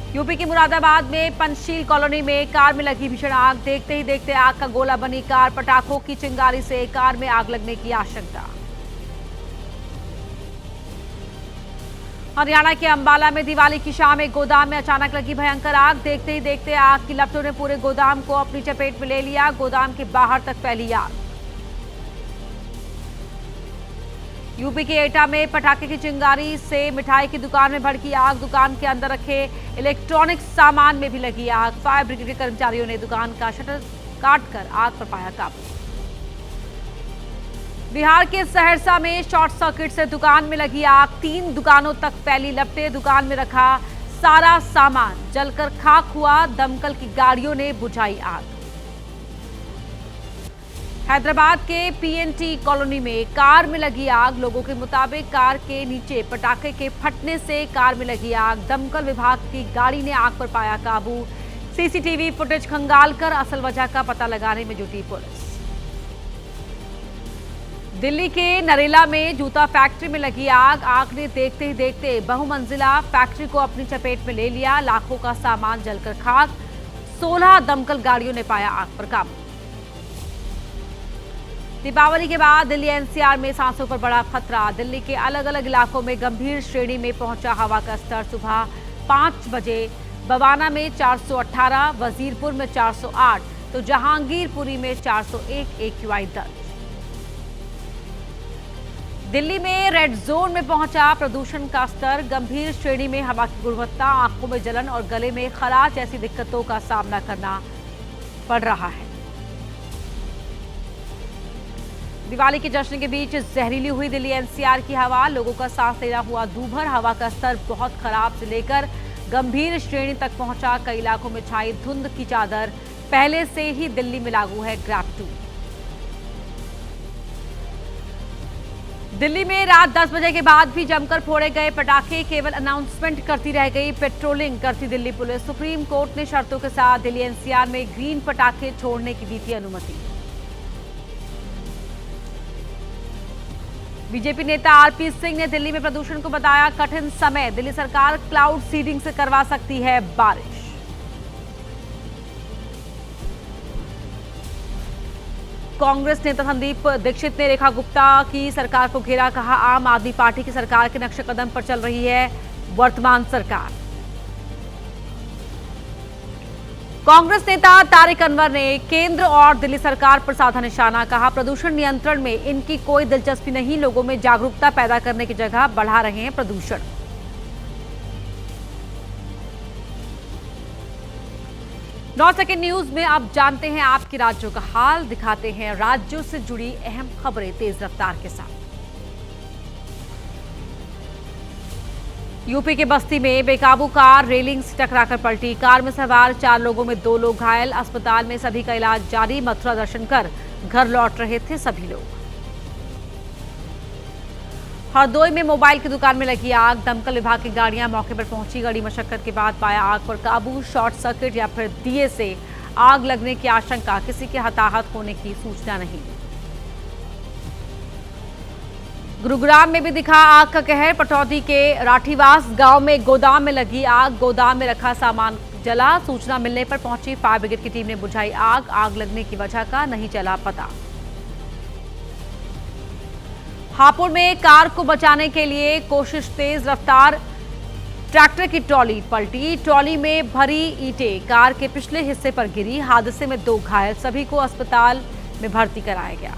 UP के मुरादाबाद में Panchsheel colony में कार में लगी भीषण आग। देखते ही देखते आग का गोला बनी कार। पटाखों की चिंगारी से कार में आग लगने की आशंका। हरियाणा के अंबाला में दिवाली की शाम एक गोदाम में अचानक लगी भयंकर आग। देखते ही देखते आग की लपटों ने पूरे गोदाम को अपनी चपेट में ले लिया। गोदाम के बाहर तक फैली आग। यूपी के एटा में पटाखे की चिंगारी से मिठाई की दुकान में भड़की आग। दुकान के अंदर रखे इलेक्ट्रॉनिक सामान में भी लगी आग। फायर ब्रिगेड के कर्मचारियों ने दुकान का शटर काटकर आग पर पाया काबू। बिहार के सहरसा में शॉर्ट सर्किट से दुकान में लगी आग। 3 दुकानों तक फैली लपटें। दुकान में रखा सारा सामान जलकर खाक हुआ। दमकल की गाड़ियों ने बुझाई आग। हैदराबाद के पीएनटी कॉलोनी में कार में लगी आग। लोगों के मुताबिक कार के नीचे पटाखे के फटने से कार में लगी आग। दमकल विभाग की गाड़ी ने आग पर पाया काबू। सीसीटीवी फुटेज खंगालकर असल वजह का पता लगाने में जुटी पुलिस। दिल्ली के नरेला में जूता फैक्ट्री में लगी आग। आग ने देखते ही देखते बहुमंजिला फैक्ट्री को अपनी चपेट में ले लिया। लाखों का सामान जलकर खाक। 16 दमकल गाड़ियों ने पाया आग पर काबू। दीपावली के बाद दिल्ली एनसीआर में सांसों पर बड़ा खतरा। दिल्ली के अलग अलग इलाकों में गंभीर श्रेणी में पहुंचा हवा का स्तर। सुबह 5 बजे बवाना में 418, वजीरपुर में 408 तो जहांगीरपुरी में 401 एक्यूआई दर्ज। दिल्ली में रेड जोन में पहुंचा प्रदूषण का स्तर। गंभीर श्रेणी में हवा की गुणवत्ता। आंखों में जलन और गले में खराश जैसी दिक्कतों का सामना करना पड़ रहा है। दिवाली के जश्न के बीच जहरीली हुई दिल्ली एनसीआर की हवा। लोगों का सांस लेना हुआ दूभर। हवा का स्तर बहुत खराब से लेकर गंभीर श्रेणी तक पहुंचा। कई इलाकों में छाई धुंध की चादर। पहले से ही दिल्ली में लागू है ग्रैब 2। दिल्ली में रात 10 बजे के बाद भी जमकर फोड़े गए पटाखे। केवल अनाउंसमेंट करती रह गई। पेट्रोलिंग करती दिल्ली पुलिस। सुप्रीम कोर्ट ने शर्तों के साथ दिल्ली एनसीआर में ग्रीन पटाखे छोड़ने की दी थी अनुमति। बीजेपी नेता आरपी सिंह ने दिल्ली में प्रदूषण को बताया कठिन समय। दिल्ली सरकार क्लाउड सीडिंग से करवा सकती है बारिश। कांग्रेस नेता संदीप दीक्षित ने रेखा गुप्ता की सरकार को घेरा। कहा आम आदमी पार्टी की सरकार के नक्शे कदम पर चल रही है वर्तमान सरकार। कांग्रेस नेता तारिक अनवर ने केंद्र और दिल्ली सरकार पर साधा निशाना। कहा प्रदूषण नियंत्रण में इनकी कोई दिलचस्पी नहीं। लोगों में जागरूकता पैदा करने की जगह बढ़ा रहे हैं प्रदूषण। नौ सेकंड न्यूज में अब जानते हैं आपके राज्यों का हाल। दिखाते हैं राज्यों से जुड़ी अहम खबरें तेज रफ्तार के साथ। यूपी के बस्ती में बेकाबू कार रेलिंग से टकराकर पलटी। कार में सवार 4 लोगों में 2 लोग घायल। अस्पताल में सभी का इलाज जारी। मथुरा दर्शन कर घर लौट रहे थे सभी लोग। हरदोई में मोबाइल की दुकान में लगी आग। दमकल विभाग की गाड़ियां मौके पर पहुंची। कड़ी मशक्कत के बाद पाया आग पर काबू। शॉर्ट सर्किट या फिर दिए से आग लगने की आशंका। किसी के हताहत होने की सूचना नहीं। गुरुग्राम में भी दिखा आग का कहर। पटौदी के राठीवास गांव में गोदाम में लगी आग। गोदाम में रखा सामान जला। सूचना मिलने पर पहुंची फायर ब्रिगेड की टीम ने बुझाई आग। आग लगने की वजह का नहीं चला पता। हापुड़ में कार को बचाने के लिए कोशिश तेज रफ्तार। ट्रैक्टर की ट्रॉली पलटी। ट्रॉली में भरी ईंटें कार के पिछले हिस्से पर गिरी। हादसे में 2 घायल। सभी को अस्पताल में भर्ती कराया गया।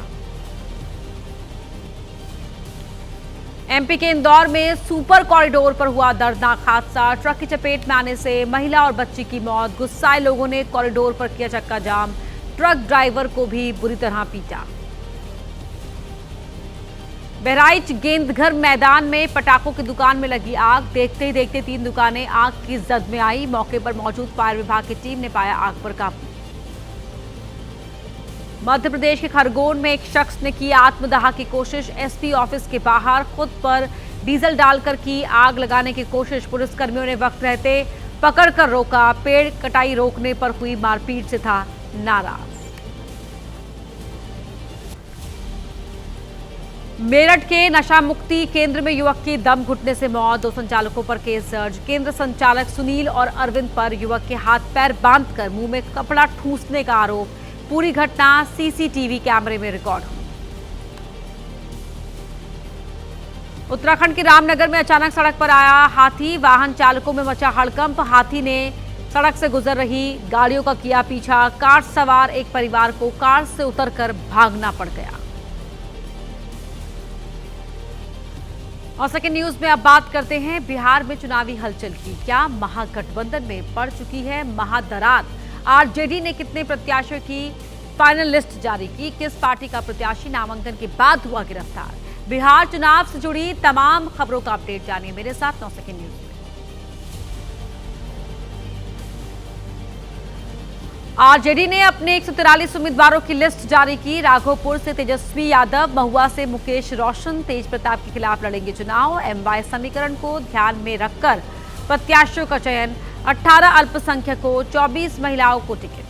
एमपी के इंदौर में सुपर कॉरिडोर पर हुआ दर्दनाक हादसा। ट्रक की चपेट में आने से महिला और बच्ची की मौत। गुस्साए लोगों ने कॉरिडोर पर किया चक्का जाम। ट्रक ड्राइवर को भी बुरी तरह पीटा। बहराइच गेंदघर मैदान में पटाखों की दुकान में लगी आग। देखते ही देखते 3 दुकानें आग की जद में आई। मौके पर मौजूद फायर विभाग की टीम ने पाया आग पर काबू। मध्य प्रदेश के खरगोन में एक शख्स ने की आत्मदाह की कोशिश। एसपी ऑफिस के बाहर खुद पर डीजल डालकर की आग लगाने की कोशिश। पुलिसकर्मियों ने वक्त रहते पकड़कर रोका। पेड़ कटाई रोकने पर हुई मारपीट से था नाराज। मेरठ के नशा मुक्ति केंद्र में युवक की दम घुटने से मौत, 2 संचालकों पर केस दर्ज। केंद्र संचालक सुनील और अरविंद पर युवक के हाथ पैर बांधकर मुंह में कपड़ा ठूंसने का आरोप। पूरी घटना सीसीटीवी कैमरे में रिकॉर्ड हुई। उत्तराखंड के रामनगर में अचानक सड़क पर आया हाथी, वाहन चालकों में मचा हड़कंप। हाथी ने सड़क से गुजर रही गाड़ियों का किया पीछा। कार सवार एक परिवार को कार से उतरकर भागना पड़ गया। और सेकेंड न्यूज में अब बात करते हैं बिहार में चुनावी हलचल की। क्या महागठबंधन में पड़ चुकी है महादरार? आरजेडी ने कितने प्रत्याशियों की फाइनल लिस्ट जारी की? किस पार्टी का प्रत्याशी नामांकन के बाद हुआ गिरफ्तार? बिहार चुनाव से जुड़ी तमाम खबरों का अपडेट जानिए मेरे साथ 9 सेकेंड न्यूज में। आरजेडी ने अपने 143 उम्मीदवारों की लिस्ट जारी की। राघोपुर से तेजस्वी यादव, महुआ से मुकेश रोशन तेज प्रताप के खिलाफ लड़ेंगे चुनाव। एमवाई समीकरण को ध्यान में रखकर प्रत्याशियों का चयन। 18 अल्पसंख्यकों, 24 महिलाओं को टिकट।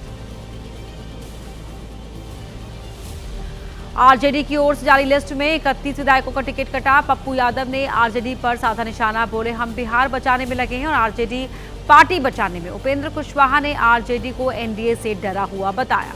आरजेडी की ओर से जारी लिस्ट में 31 विधायकों का टिकट कटा। पप्पू यादव ने आरजेडी पर साधा निशाना, बोले हम बिहार बचाने में लगे हैं और आरजेडी पार्टी बचाने में। उपेंद्र कुशवाहा ने आरजेडी को एनडीए से डरा हुआ बताया।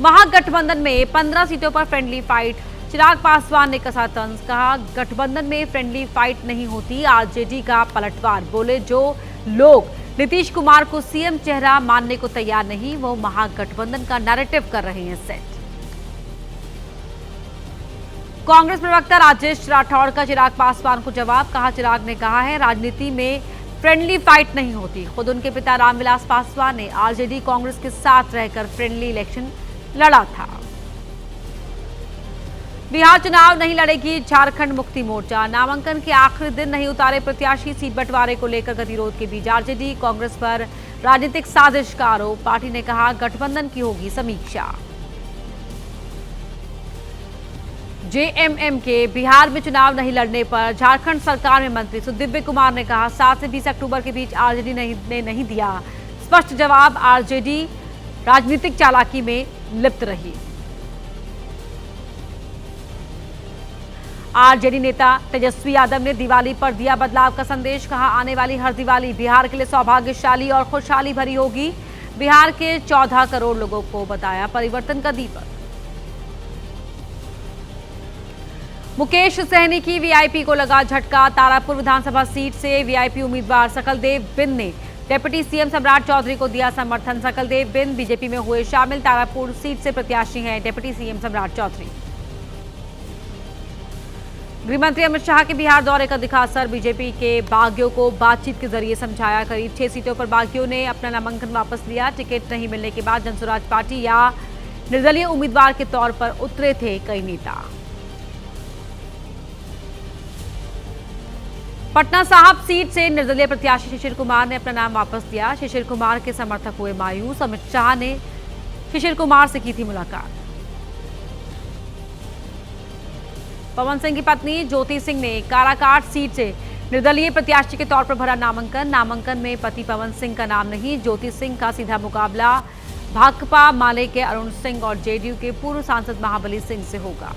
महागठबंधन में 15 सीटों पर फ्रेंडली फाइट। चिराग पासवान ने कसा तंज, कहा गठबंधन में फ्रेंडली फाइट नहीं होती। आरजेडी का पलटवार, बोले जो लोग नीतीश कुमार को सीएम चेहरा मानने को तैयार नहीं, वो महागठबंधन का नैरेटिव कर रहे हैं सेट। कांग्रेस प्रवक्ता राजेश राठौड़ का चिराग पासवान को जवाब, कहा चिराग ने कहा है राजनीति में फ्रेंडली फाइट नहीं होती। खुद उनके पिता रामविलास पासवान ने आरजेडी कांग्रेस के साथ रहकर फ्रेंडली इलेक्शन लड़ा था। बिहार चुनाव नहीं लड़ेगी झारखंड मुक्ति मोर्चा। नामांकन के आखिरी दिन नहीं उतारे प्रत्याशी। सीट बंटवारे को लेकर गतिरोध के बीच आरजेडी कांग्रेस पर राजनीतिक साजिश का आरोप। पार्टी ने कहा गठबंधन की होगी समीक्षा। जेएमएम के बिहार में चुनाव नहीं लड़ने पर झारखंड सरकार में मंत्री सुदिव्य कुमार ने कहा 7 से 20 अक्टूबर के बीच आरजेडी ने नहीं दिया स्पष्ट जवाब। आरजेडी राजनीतिक चालाकी में लिप्त रही। आरजेडी नेता तेजस्वी यादव ने दिवाली पर दिया बदलाव का संदेश, कहा आने वाली हर दिवाली बिहार के लिए सौभाग्यशाली और खुशहाली भरी होगी। बिहार के 14 करोड़ लोगों को बताया परिवर्तन का दीपक। मुकेश सहनी की वीआईपी को लगा झटका। तारापुर विधानसभा सीट से वीआईपी उम्मीदवार सकलदेव बिंद ने डिप्टी सीएम सम्राट चौधरी को दिया समर्थन। सकलदेव बिंद बीजेपी में हुए शामिल। तारापुर सीट से प्रत्याशी हैं डिप्टी सीएम सम्राट चौधरी। गृहमंत्री अमित शाह के बिहार दौरे का दिखा असर। बीजेपी के बागियों को बातचीत के जरिए समझाया। करीब 6 सीटों पर बागियों ने अपना नामांकन वापस लिया। टिकट नहीं मिलने के बाद जनसुराज पार्टी या निर्दलीय उम्मीदवार के तौर पर उतरे थे कई नेता। पटना साहिब सीट से निर्दलीय प्रत्याशी शिशिर कुमार ने अपना नाम वापस लिया। शिशिर कुमार के समर्थक हुए मायूस। अमित शाह ने शिशिर कुमार से की थी मुलाकात। पवन सिंह की पत्नी ज्योति सिंह ने काराकाट सीट से निर्दलीय प्रत्याशी के तौर पर भरा नामांकन। नामांकन में पति पवन सिंह का नाम नहीं, ज्योति सिंह का सीधा मुकाबला भाकपा माले के अरुण सिंह और जेडीयू के पूर्व सांसद महाबली सिंह से होगा।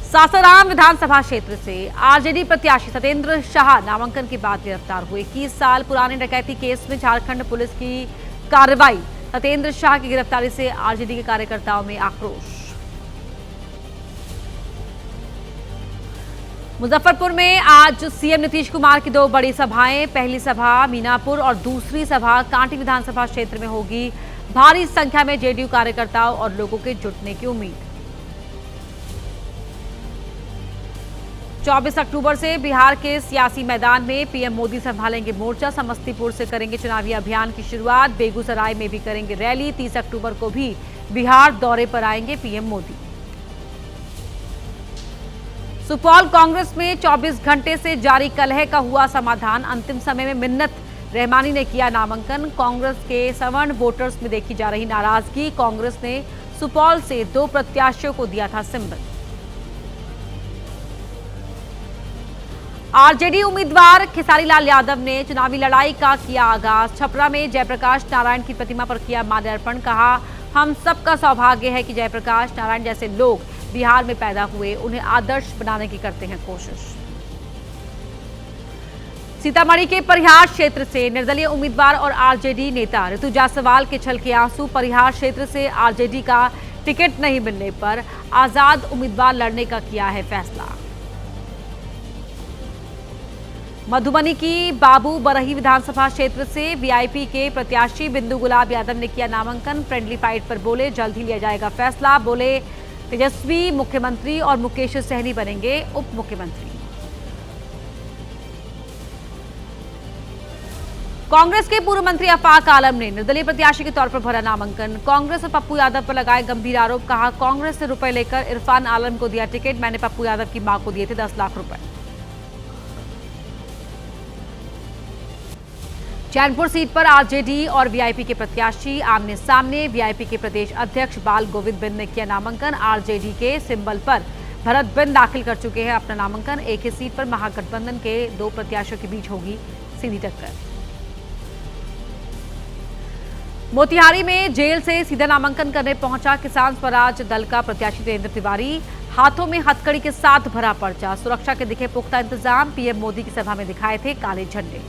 सासाराम विधानसभा क्षेत्र से आरजेडी प्रत्याशी सत्येंद्र शाह नामांकन के बाद गिरफ्तार हुए। 21 साल पुराने डकैती केस में झारखंड पुलिस की कार्रवाई। सत्येंद्र शाह की गिरफ्तारी से आरजेडी के कार्यकर्ताओं में आक्रोश। मुजफ्फरपुर में आज सीएम नीतीश कुमार की 2 बड़ी सभाएं। पहली सभा मीनापुर और दूसरी सभा कांटी विधानसभा क्षेत्र में होगी। भारी संख्या में जेडीयू कार्यकर्ताओं और लोगों के जुटने की उम्मीद। 24 अक्टूबर से बिहार के सियासी मैदान में पीएम मोदी संभालेंगे मोर्चा। समस्तीपुर से करेंगे चुनावी अभियान की शुरुआत। बेगूसराय में भी करेंगे रैली। 30 अक्टूबर को भी बिहार दौरे पर आएंगे पीएम मोदी। सुपौल कांग्रेस में 24 घंटे से जारी कलह का हुआ समाधान। अंतिम समय में मिन्नत रहमानी ने किया नामांकन। कांग्रेस के सवर्ण वोटर्स में देखी जा रही नाराजगी। कांग्रेस ने सुपौल से 2 प्रत्याशियों को दिया था सिंबल। आरजेडी उम्मीदवार खेसारी लाल यादव ने चुनावी लड़ाई का किया आगाज। छपरा में जयप्रकाश नारायण की प्रतिमा पर किया माल्यार्पण। कहा हम सबका सौभाग्य है कि जयप्रकाश नारायण जैसे लोग बिहार में पैदा हुए, उन्हें आदर्श बनाने की करते हैं कोशिश। सीतामढ़ी के परिहार क्षेत्र से निर्दलीय उम्मीदवार और आरजेडी नेता ऋतु जायसवाल के छलके आंसू। परिहार क्षेत्र से आरजेडी का टिकट नहीं मिलने पर आजाद उम्मीदवार लड़ने का किया है फैसला। मधुबनी की बाबू बरही विधानसभा क्षेत्र से वीआईपी के प्रत्याशी बिंदु गुलाब यादव ने किया नामांकन। फ्रेंडली फाइट पर बोले जल्द ही लिया जाएगा फैसला। बोले तेजस्वी मुख्यमंत्री और मुकेश सहनी बनेंगे उप मुख्यमंत्री। कांग्रेस के पूर्व मंत्री आफाक आलम ने निर्दलीय प्रत्याशी के तौर पर भरा नामांकन। कांग्रेस और पप्पू यादव पर लगाए गंभीर आरोप। कहा, कांग्रेस ने रुपए लेकर इरफान आलम को दिया टिकट, मैंने पप्पू यादव की मां को दिए थे 10 लाख रुपए। चैनपुर सीट पर आरजेडी और वीआईपी के प्रत्याशी आमने सामने। वीआईपी के प्रदेश अध्यक्ष बाल गोविंद बिंद ने किया नामांकन। आरजेडी के सिंबल पर भरत बिंद दाखिल कर चुके हैं अपना नामांकन। एक ही सीट पर महागठबंधन के 2 प्रत्याशियों के बीच होगी सीधी टक्कर। मोतिहारी में जेल से सीधा नामांकन करने पहुंचा किसान स्वराज दल का प्रत्याशी देवेंद्र तिवारी। हाथों में हथकड़ी के साथ भरा पर्चा। सुरक्षा के दिखे पुख्ता इंतजाम। पीएम मोदी की सभा में दिखाए थे काले झंडे।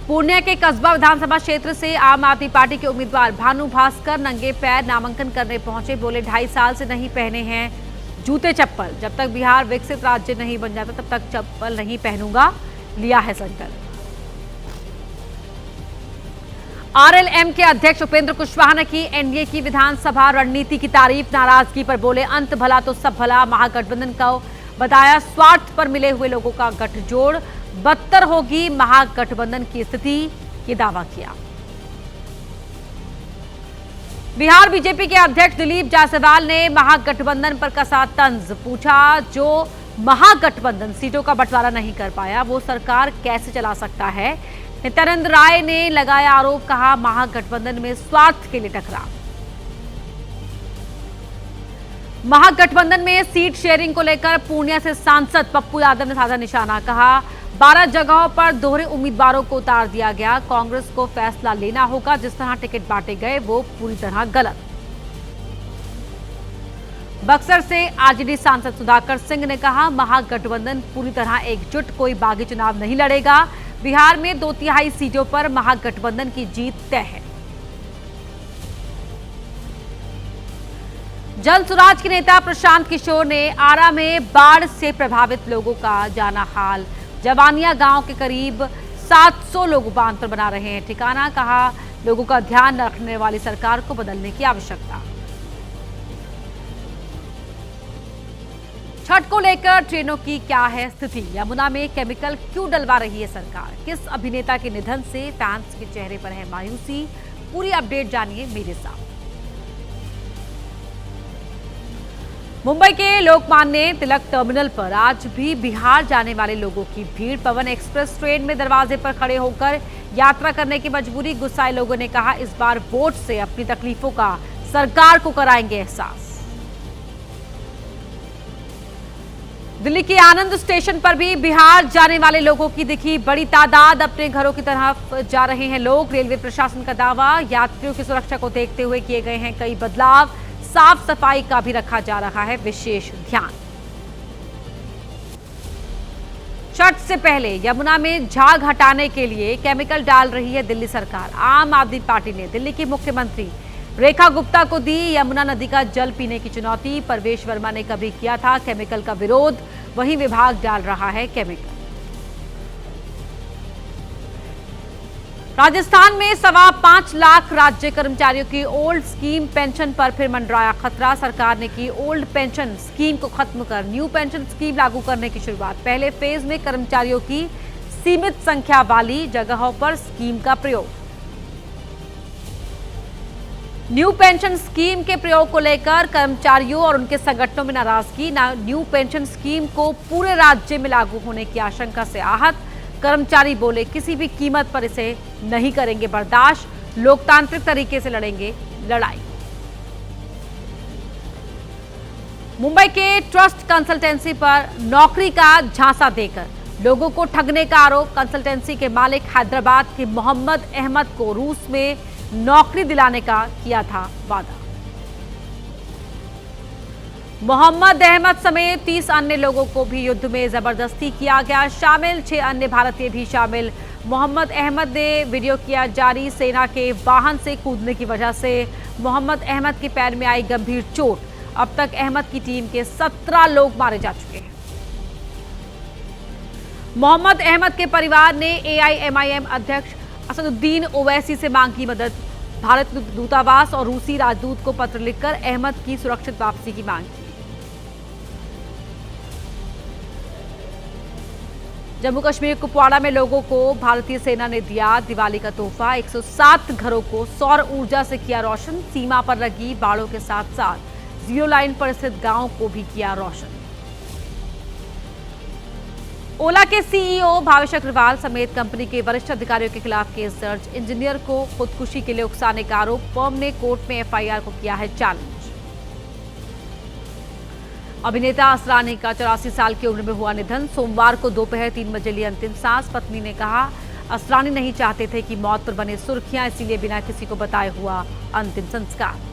पूर्णिया के कस्बा विधानसभा क्षेत्र से आम आदमी पार्टी के उम्मीदवार भानु भास्कर नंगे पैर नामांकन करने पहुंचे। बोले 2.5 साल से नहीं पहने हैं जूते चप्पल, जब तक बिहार विकसित राज्य नहीं बन जाता तब तक चप्पल नहीं पहनूंगा, लिया है संकल्प। आरएलएम के अध्यक्ष उपेंद्र कुशवाहा ने की एनडीए की विधानसभा रणनीति की तारीफ। नाराजगी पर बोले अंत भला तो सब भला। महागठबंधन को बताया स्वार्थ पर मिले हुए लोगों का गठजोड़, बदतर होगी महागठबंधन की स्थिति, ये दावा किया। बिहार बीजेपी के अध्यक्ष दिलीप जायसवाल ने महागठबंधन पर कसा तंज। पूछा, जो महागठबंधन सीटों का बंटवारा नहीं कर पाया वो सरकार कैसे चला सकता है। नित्यानंद राय ने लगाया आरोप। कहा, महागठबंधन में स्वार्थ के लिए टकराव। महागठबंधन में सीट शेयरिंग को लेकर पूर्णिया से सांसद पप्पू यादव ने साधा निशाना। कहा, 12 जगहों पर दोहरे उम्मीदवारों को उतार दिया गया। कांग्रेस को फैसला लेना होगा। जिस तरह टिकट बांटे गए वो पूरी तरह गलत। बक्सर से आरजेडी सांसद सुधाकर सिंह ने कहा, महागठबंधन पूरी तरह एकजुट, कोई बागी चुनाव नहीं लड़ेगा। बिहार में 2/3 सीटों पर महागठबंधन की जीत तय है। जन सुराज के नेता प्रशांत किशोर ने आरा में बाढ़ से प्रभावित लोगों का जाना हाल। जवानिया गांव के करीब 700 लोग बांध पर बना रहे हैं ठिकाना। कहा, लोगों का ध्यान रखने वाली सरकार को बदलने की आवश्यकता। छठ को लेकर ट्रेनों की क्या है स्थिति। यमुना में केमिकल क्यों डलवा रही है सरकार। किस अभिनेता के निधन से फैंस के चेहरे पर है मायूसी। पूरी अपडेट जानिए मेरे साथ। मुंबई के लोकमान्य तिलक टर्मिनल पर आज भी बिहार जाने वाले लोगों की भीड़। पवन एक्सप्रेस ट्रेन में दरवाजे पर खड़े होकर यात्रा करने की मजबूरी। गुस्साए लोगों ने कहा, इस बार वोट से अपनी तकलीफों का सरकार को कराएंगे एहसास। दिल्ली के आनंद स्टेशन पर भी बिहार जाने वाले लोगों की दिखी बड़ी तादाद। अपने घरों की तरफ जा रहे हैं लोग। रेलवे प्रशासन का दावा, यात्रियों की सुरक्षा को देखते हुए किए गए हैं कई बदलाव। साफ सफाई का भी रखा जा रहा है विशेष ध्यान। छठ से पहले यमुना में झाग हटाने के लिए केमिकल डाल रही है दिल्ली सरकार। आम आदमी पार्टी ने दिल्ली की मुख्यमंत्री रेखा गुप्ता को दी यमुना नदी का जल पीने की चुनौती। परवेश वर्मा ने कभी किया था केमिकल का विरोध, वही विभाग डाल रहा है केमिकल। राजस्थान में 5.25 लाख राज्य कर्मचारियों की ओल्ड स्कीम पेंशन पर फिर मंडराया खतरा। सरकार ने की ओल्ड पेंशन स्कीम को खत्म कर न्यू पेंशन स्कीम लागू करने की शुरुआत। पहले फेज में कर्मचारियों की सीमित संख्या वाली जगहों पर स्कीम का प्रयोग। न्यू पेंशन स्कीम के प्रयोग को लेकर कर्मचारियों और उनके संगठनों में नाराजगी। न्यू पेंशन स्कीम को पूरे राज्य में लागू होने की आशंका से आहत। कर्मचारी बोले, किसी भी कीमत पर इसे नहीं करेंगे बर्दाश्त, लोकतांत्रिक तरीके से लड़ेंगे लड़ाई। मुंबई के ट्रस्ट कंसल्टेंसी पर नौकरी का झांसा देकर लोगों को ठगने का आरोप। कंसल्टेंसी के मालिक हैदराबाद के मोहम्मद अहमद को रूस में नौकरी दिलाने का किया था वादा। मोहम्मद अहमद समेत 30 अन्य लोगों को भी युद्ध में जबरदस्ती किया गया शामिल। 6 अन्य भारतीय भी शामिल। मोहम्मद अहमद ने वीडियो किया जारी। सेना के वाहन से कूदने की वजह से मोहम्मद अहमद के पैर में आई गंभीर चोट। अब तक अहमद की टीम के 17 लोग मारे जा चुके हैं। मोहम्मद अहमद के परिवार ने AIMIM अध्यक्ष असदुद्दीन ओवैसी से मांगी मदद। भारत दूतावास और रूसी राजदूत को पत्र लिखकर अहमद की सुरक्षित वापसी की मांग की। जम्मू कश्मीर कुपवाड़ा में लोगों को भारतीय सेना ने दिया दिवाली का तोहफा। 107 घरों को सौर ऊर्जा से किया रोशन। सीमा पर लगी बाड़ों के साथ साथ जीरो लाइन पर स्थित गांव को भी किया रोशन। ओला के CEO भावेश अग्रवाल समेत कंपनी के वरिष्ठ अधिकारियों के खिलाफ केस दर्ज। इंजीनियर को खुदकुशी के लिए उकसाने का आरोप। फर्म ने कोर्ट में FIR को किया है चैलेंज। अभिनेता असरानी का 84 साल की उम्र में हुआ निधन। सोमवार को दोपहर 3 बजे ली अंतिम सांस। पत्नी ने कहा, असरानी नहीं चाहते थे कि मौत पर बने सुर्खियां, इसीलिए बिना किसी को बताए हुआ अंतिम संस्कार।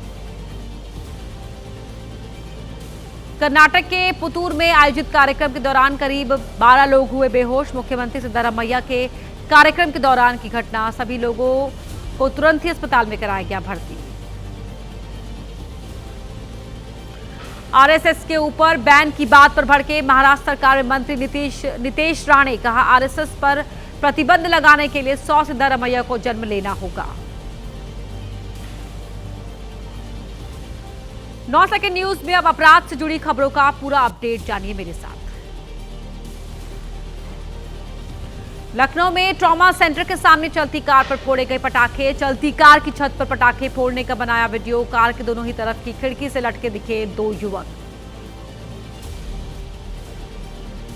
कर्नाटक के पुतूर में आयोजित कार्यक्रम के दौरान करीब 12 लोग हुए बेहोश। मुख्यमंत्री सिद्धरामैया के कार्यक्रम के दौरान की घटना। सभी लोगों को तुरंत ही अस्पताल में कराया गया भर्ती। RSS के ऊपर बैन की बात पर भड़के महाराष्ट्र सरकार में मंत्री नितेश राणे। कहा, RSS पर प्रतिबंध लगाने के लिए 100 सिद्धरामैया को जन्म लेना होगा। 9 सेकंड न्यूज में अब अपराध से जुड़ी खबरों का पूरा अपडेट जानिए मेरे साथ। लखनऊ में ट्रॉमा सेंटर के सामने चलती कार पर फोड़े गए पटाखे। चलती कार की छत पर पटाखे फोड़ने का बनाया वीडियो। कार के दोनों ही तरफ की खिड़की से लटके दिखे 2 युवक।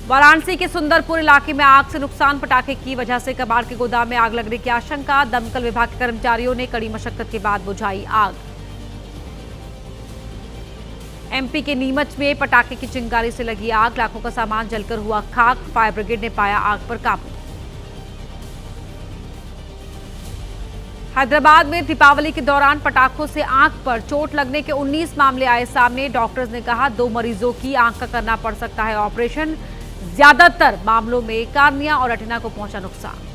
वाराणसी के सुंदरपुर इलाके में आग से नुकसान। पटाखे की वजह से कबाड़ के गोदाम में आग लगने की आशंका। दमकल विभाग के कर्मचारियों ने कड़ी मशक्कत के बाद बुझाई आग। MP के नीमच में पटाखे की चिंगारी से लगी आग। लाखों का सामान जलकर हुआ खाक। फायर ब्रिगेड ने पाया आग पर काबू। हैदराबाद में दीपावली के दौरान पटाखों से आंख पर चोट लगने के 19 मामले आए सामने। डॉक्टर्स ने कहा, 2 मरीजों की आंख का करना पड़ सकता है ऑपरेशन। ज्यादातर मामलों में कार्निया और रेटिना को पहुंचा नुकसान।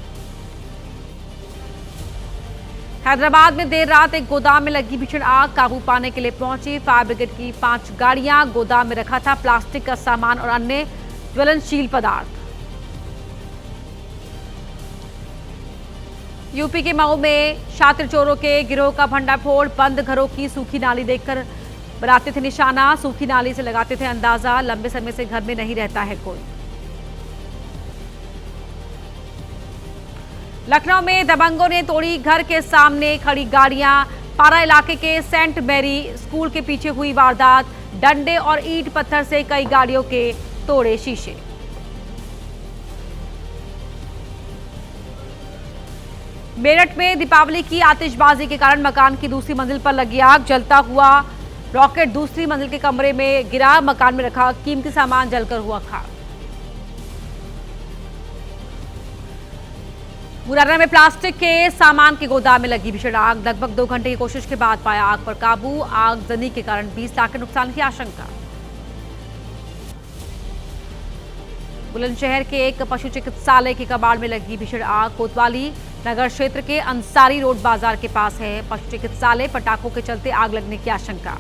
हैदराबाद में देर रात एक गोदाम में लगी भीषण आग। काबू पाने के लिए पहुंची फायर ब्रिगेड की 5 गाड़ियां। गोदाम में रखा था प्लास्टिक का सामान और अन्य ज्वलनशील पदार्थ। यूपी के मऊ में शातिर चोरों के गिरोह का भंडाफोड़। बंद घरों की सूखी नाली देखकर बनाते थे निशाना। सूखी नाली से लगाते थे अंदाजा, लंबे समय से घर में नहीं रहता है कोई। लखनऊ में दबंगों ने तोड़ी घर के सामने खड़ी गाड़ियां। पारा इलाके के सेंट मैरी स्कूल के पीछे हुई वारदात। डंडे और ईंट पत्थर से कई गाड़ियों के तोड़े शीशे। मेरठ में दीपावली की आतिशबाजी के कारण मकान की दूसरी मंजिल पर लगी आग। जलता हुआ रॉकेट दूसरी मंजिल के कमरे में गिरा। मकान में रखा कीमती सामान जलकर हुआ खाक। मुरैना में प्लास्टिक के सामान के गोदाम में लगी भीषण आग। लगभग 2 घंटे की कोशिश के बाद पाया आग पर काबू। आगजनी के कारण 20 लाख के नुकसान की आशंका। बुलंदशहर के एक पशु चिकित्सालय के कबाड़ में लगी भीषण आग। कोतवाली नगर क्षेत्र के अंसारी रोड बाजार के पास है पशु चिकित्सालय। पटाखों के चलते आग लगने की आशंका।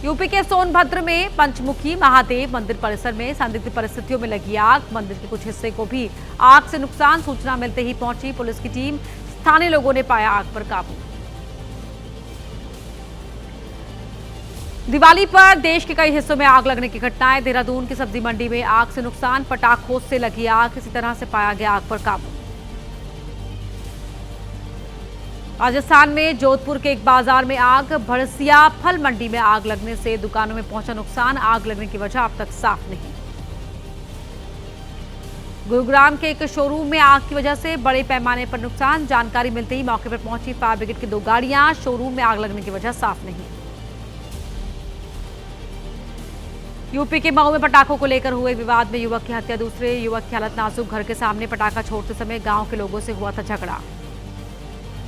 यूपी के सोनभद्र में पंचमुखी महादेव मंदिर परिसर में संदिग्ध परिस्थितियों में लगी आग। मंदिर के कुछ हिस्से को भी आग से नुकसान। सूचना मिलते ही पहुंची पुलिस की टीम। स्थानीय लोगों ने पाया आग पर काबू। दिवाली पर देश के कई हिस्सों में आग लगने की घटनाएं। देहरादून की सब्जी मंडी में आग से नुकसान। पटाखों से लगी आग। इसी तरह से पाया गया आग पर काबू। राजस्थान में जोधपुर के एक बाजार में आग। भड़सिया फल मंडी में आग लगने से दुकानों में पहुंचा नुकसान। आग लगने की वजह अब तक साफ नहीं। गुरुग्राम के एक शोरूम में आग की वजह से बड़े पैमाने पर नुकसान। जानकारी मिलते ही मौके पर पहुंची फायर ब्रिगेड की 2 गाड़ियां। शोरूम में आग लगने की वजह साफ नहीं। यूपी के मऊ में पटाखों को लेकर हुए विवाद में युवक की हत्या, दूसरे युवक की हालत नाजुक, घर के सामने पटाखा छोड़ते समय गांव के लोगों से हुआ था झगड़ा।